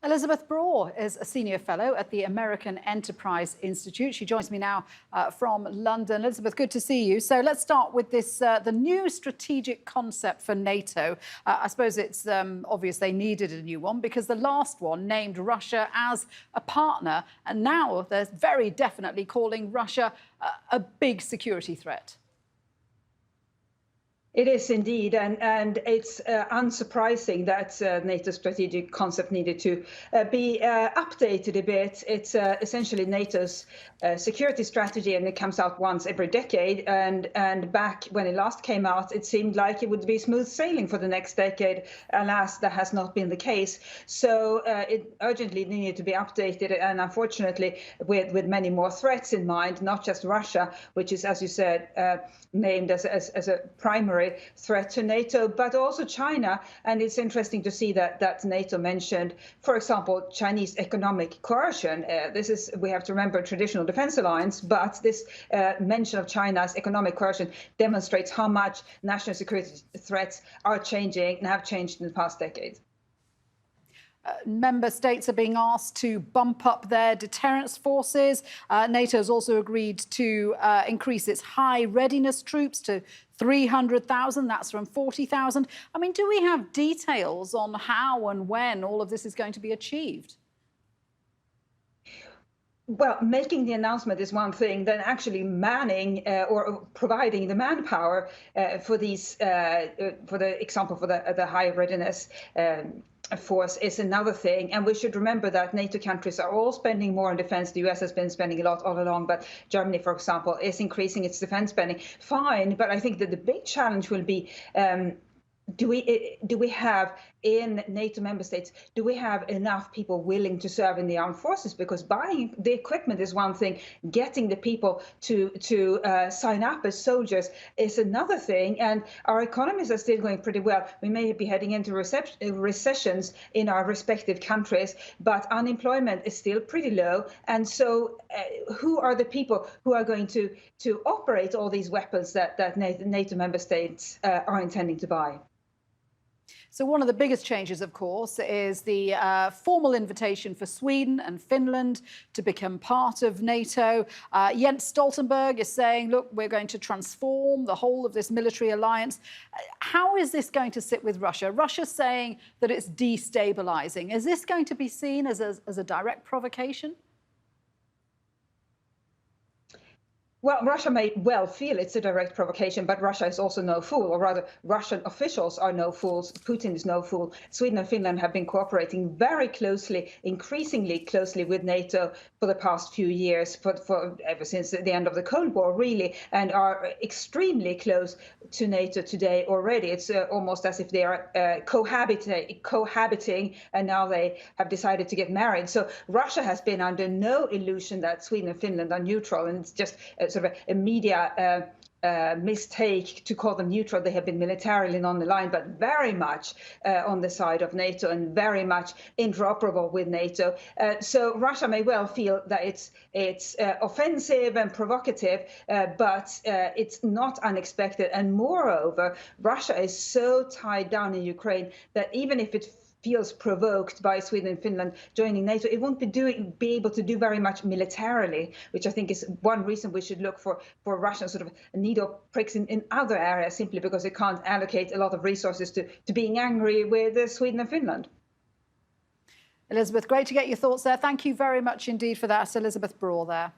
Elisabeth Braw is a senior fellow at the American Enterprise Institute. She joins me now from London. Elisabeth, good to see you. So let's start with this, the new strategic concept for NATO. I suppose it's obvious they needed a new one because the last one named Russia as a partner. And now they're very definitely calling Russia a big security threat. It is indeed, and it's unsurprising that NATO's strategic concept needed to be updated a bit. It's essentially NATO's security strategy, and it comes out once every decade. And back when it last came out, it seemed like it would be smooth sailing for the next decade. Alas, that has not been the case. So it urgently needed to be updated, and unfortunately, with many more threats in mind, not just Russia, which is, as you said, named as a primary threat to NATO, but also China. And it's interesting to see that NATO mentioned, for example, Chinese economic coercion. This is, we have to remember, traditional defense alliance, but this mention of China's economic coercion demonstrates how much national security threats are changing and have changed in the past decade. Member states are being asked to bump up their deterrence forces. NATO has also agreed to increase its high readiness troops to 300,000. That's from 40,000. I mean, do we have details on how and when all of this is going to be achieved? Well, making the announcement is one thing, then actually manning or providing the manpower for these, for the example, for the high readiness force is another thing. And we should remember that NATO countries are all spending more on defense. The US has been spending a lot all along, but Germany, for example, is increasing its defense spending. Fine, but I think that the big challenge will be, do we have in NATO member states, do we have enough people willing to serve in the armed forces? Because buying the equipment is one thing, getting the people to sign up as soldiers is another thing. And our economies are still going pretty well. We may be heading into recessions in our respective countries, but unemployment is still pretty low. And so who are the people who are going to operate all these weapons that NATO member states are intending to buy? So one of the biggest changes, of course, is the formal invitation for Sweden and Finland to become part of NATO. Jens Stoltenberg is saying, look, we're going to transform the whole of this military alliance. How is this going to sit with Russia? Russia's saying that it's destabilizing. Is this going to be seen as a direct provocation? Well, Russia may well feel it's a direct provocation, but Russia is also no fool, or rather, Russian officials are no fools. Putin is no fool. Sweden and Finland have been cooperating very closely, increasingly closely with NATO for the past few years, for ever since the end of the Cold War, really, and are extremely close to NATO today already. It's almost as if they are cohabiting, and now they have decided to get married. So Russia has been under no illusion that Sweden and Finland are neutral, and it's just sort of a media mistake to call them neutral. They have been militarily non-aligned, but very much on the side of NATO and very much interoperable with NATO. So Russia may well feel that it's offensive and provocative, but it's not unexpected. And moreover, Russia is so tied down in Ukraine that even if it feels provoked by Sweden and Finland joining NATO, it won't be able to do very much militarily, which I think is one reason we should look for Russian sort of needle pricks in other areas, simply because it can't allocate a lot of resources to being angry with Sweden and Finland. Elisabeth, great to get your thoughts there. Thank you very much indeed for that. Elisabeth Braw there.